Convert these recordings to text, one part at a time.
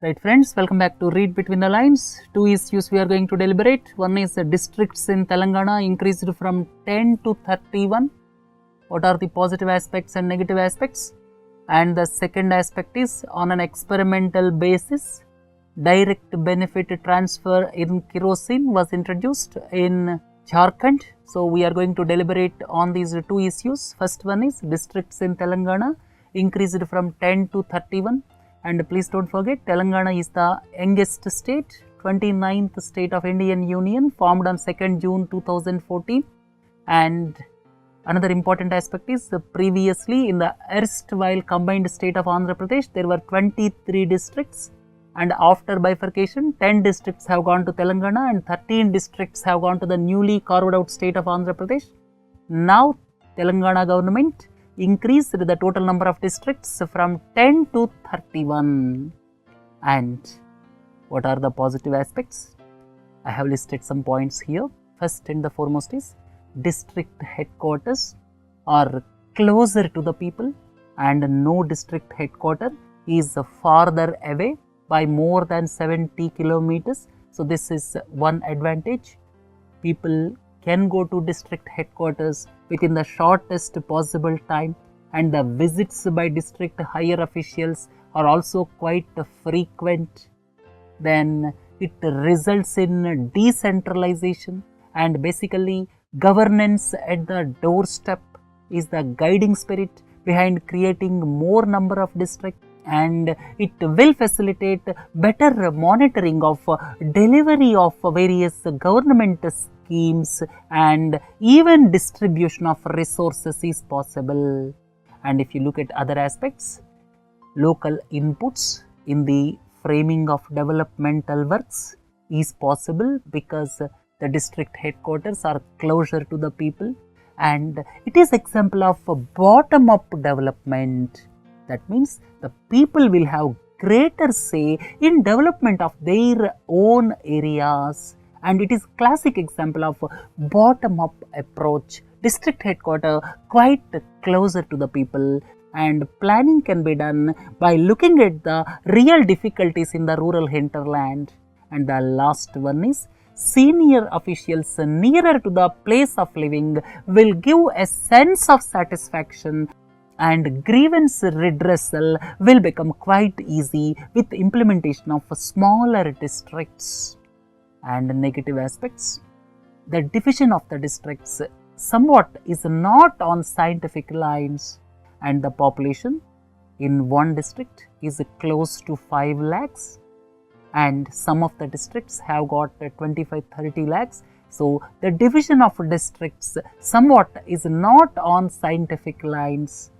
Right friends, welcome back to Read Between the Lines. Two issues we are going to deliberate. One is the districts in Telangana increased from 10 to 31. What are the positive aspects and negative aspects? And the second aspect is on an experimental basis, direct benefit transfer in kerosene was introduced in Jharkhand. So we are going to deliberate on these two issues. First one is districts in Telangana increased from 10 to 31. And please don't forget, Telangana is the youngest state, 29th state of Indian Union, formed on 2nd June 2014. And another important aspect is previously in the erstwhile combined state of Andhra Pradesh, there were 23 districts, and after bifurcation, 10 districts have gone to Telangana and 13 districts have gone to the newly carved out state of Andhra Pradesh. Now, Telangana government increased the total number of districts from 10 to 31. And what are the positive aspects? I have listed some points here. First and the foremost is district headquarters are closer to the people, and no district headquarter is farther away by more than 70 kilometers. So this is one advantage. People can go to district headquarters within the shortest possible time, and the visits by district higher officials are also quite frequent. Then it results in decentralization, and basically governance at the doorstep is the guiding spirit behind creating more number of districts, and it will facilitate better monitoring of delivery of various government schemes, and even distribution of resources is possible. And if you look at other aspects, local inputs in the framing of developmental works is possible because the district headquarters are closer to the people, and it is example of bottom up development. That means the people will have greater say in development of their own areas, and it is classic example of bottom up approach. District headquarters quite closer to the people, and planning can be done by looking at the real difficulties in the rural hinterland. And the last one is senior officials nearer to the place of living will give a sense of satisfaction, and grievance redressal will become quite easy with implementation of smaller districts. And negative aspects, the division of the districts somewhat is not on scientific lines, and the population in one district is close to 5 lakhs, and some of the districts have got 25-30 lakhs. So the division of districts somewhat is not on scientific lines.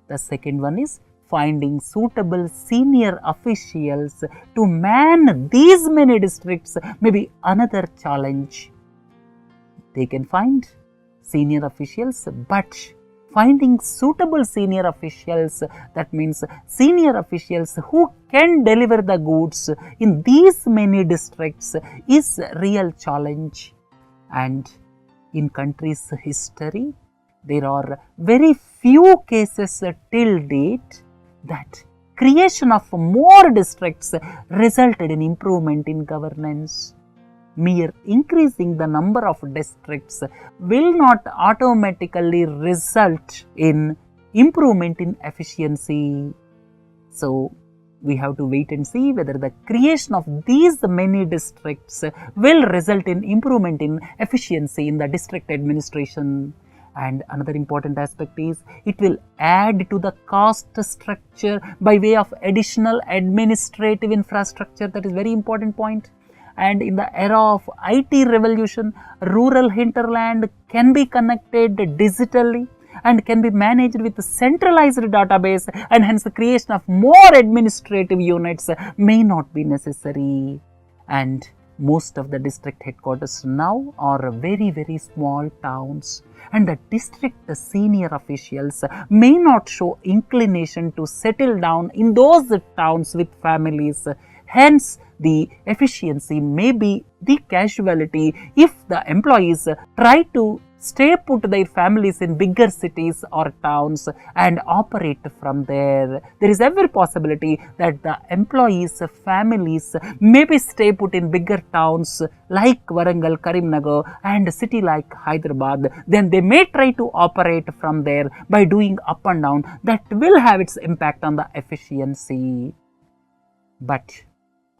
The second one is finding suitable senior officials to man these many districts may be another challenge. They can find senior officials, but finding suitable senior officials, that means senior officials who can deliver the goods in these many districts, is a real challenge. And in country's history, there are very few cases till date that creation of more districts resulted in improvement in governance. Mere increasing the number of districts will not automatically result in improvement in efficiency. So we have to wait and see whether the creation of these many districts will result in improvement in efficiency in the district administration. And another important aspect is it will add to the cost structure by way of additional administrative infrastructure. That is very important point. And in the era of IT revolution, rural hinterland can be connected digitally and can be managed with a centralized database, and hence the creation of more administrative units may not be necessary. And most of the district headquarters now are very small towns, and the district senior officials may not show inclination to settle down in those towns with families. Hence, the efficiency may be the casualty if the employees try to stay put their families in bigger cities or towns and operate from there. There is every possibility that the employees' families maybe stay put in bigger towns like Warangal, Karimnagar and a city like Hyderabad. Then they may try to operate from there by doing up and down. That will have its impact on the efficiency. But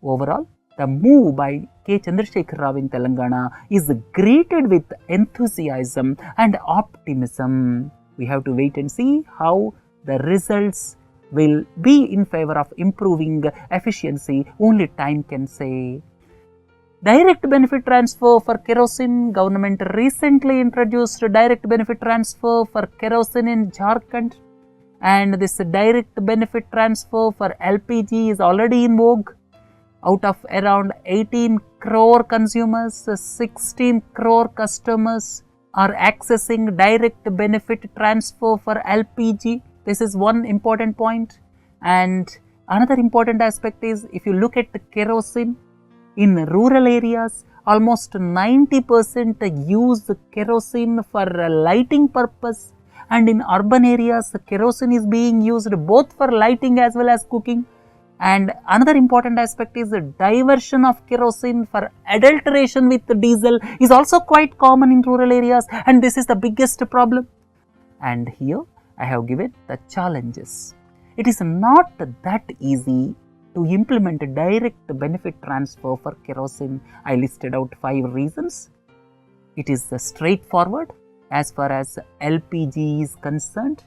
overall, the move by K. Chandrasekhar Rao in Telangana is greeted with enthusiasm and optimism. We have to wait and see how the results will be in favor of improving efficiency. Only time can say. Direct benefit transfer for kerosene. Government recently introduced direct benefit transfer for kerosene in Jharkhand. And this direct benefit transfer for LPG is already in vogue. Out of around 18 crore consumers, 16 crore customers are accessing direct benefit transfer for LPG. This is one important point. And another important aspect is, if you look at the kerosene, in rural areas, almost 90% use kerosene for lighting purpose. And in urban areas, kerosene is being used both for lighting as well as cooking. And another important aspect is the diversion of kerosene for adulteration with diesel is also quite common in rural areas, and this is the biggest problem. And here I have given the challenges. It is not that easy to implement a direct benefit transfer for kerosene. I listed out 5 reasons. It is straightforward as far as LPG is concerned,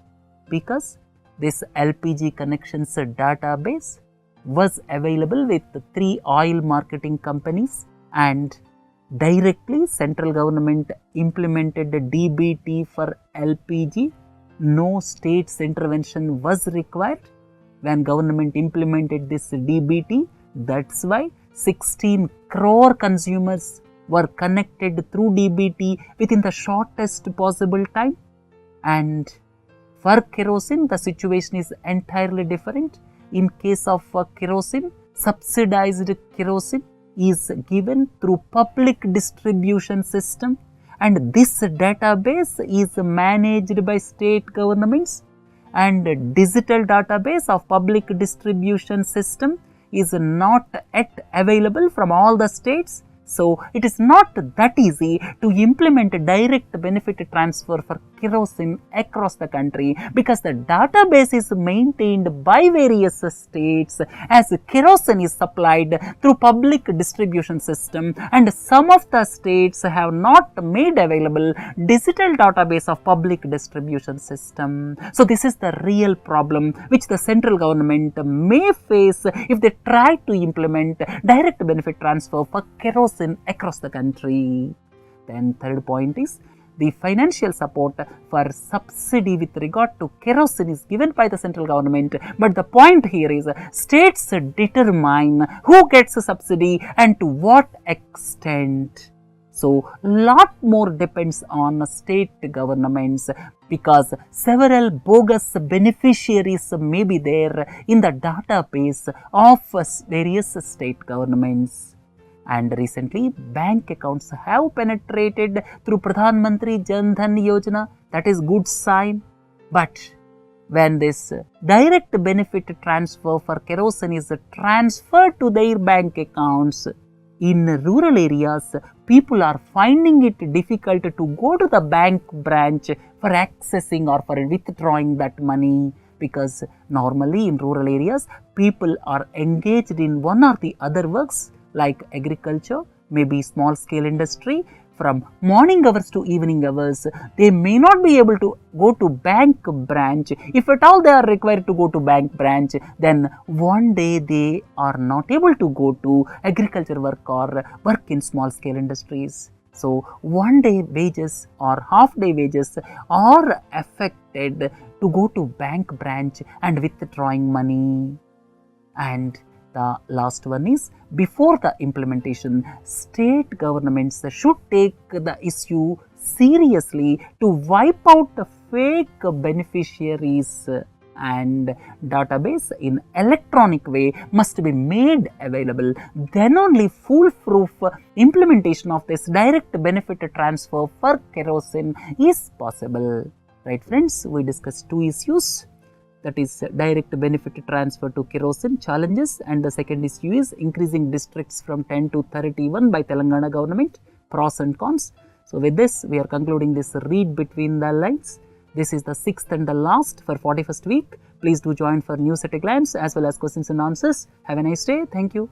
because this LPG connections database was available with 3 oil marketing companies, and directly central government implemented DBT for LPG. No state's intervention was required when government implemented this DBT. That's why 16 crore consumers were connected through DBT within the shortest possible time. And for kerosene, the situation is entirely different. In case of kerosene, subsidized kerosene is given through public distribution system, and this database is managed by state governments, and digital database of public distribution system is not yet available from all the states. So, it is not that easy to implement a direct benefit transfer for kerosene across the country, because the database is maintained by various states as kerosene is supplied through public distribution system, and some of the states have not made available digital database of public distribution system. So, this is the real problem which the central government may face if they try to implement direct benefit transfer for kerosene across the country. Then third point is, the financial support for subsidy with regard to kerosene is given by the central government, but the point here is states determine who gets a subsidy and to what extent. So, lot more depends on state governments, because several bogus beneficiaries may be there in the database of various state governments. And recently, bank accounts have penetrated through Pradhan Mantri Jan Dhan Yojana. That is good sign. But when this direct benefit transfer for kerosene is transferred to their bank accounts, in rural areas, people are finding it difficult to go to the bank branch for accessing or for withdrawing that money, because normally in rural areas, people are engaged in one or the other works like agriculture, maybe small scale industry, from morning hours to evening hours. They may not be able to go to bank branch. If at all they are required to go to bank branch, then one day they are not able to go to agriculture work or work in small scale industries. So, one day wages or half day wages are affected to go to bank branch and withdrawing money. And the last one is, before the implementation, state governments should take the issue seriously to wipe out the fake beneficiaries and database in electronic way must be made available. Then only foolproof implementation of this direct benefit transfer for kerosene is possible. Right friends, we discussed two issues, that is direct benefit transfer to kerosene challenges, and the second issue is increasing districts from 10 to 31 by Telangana government, pros and cons. So with this we are concluding this read between the lines. This is the 6th and the last for 41st week. Please do join for news at a glance as well as questions and answers. Have a nice day. Thank you.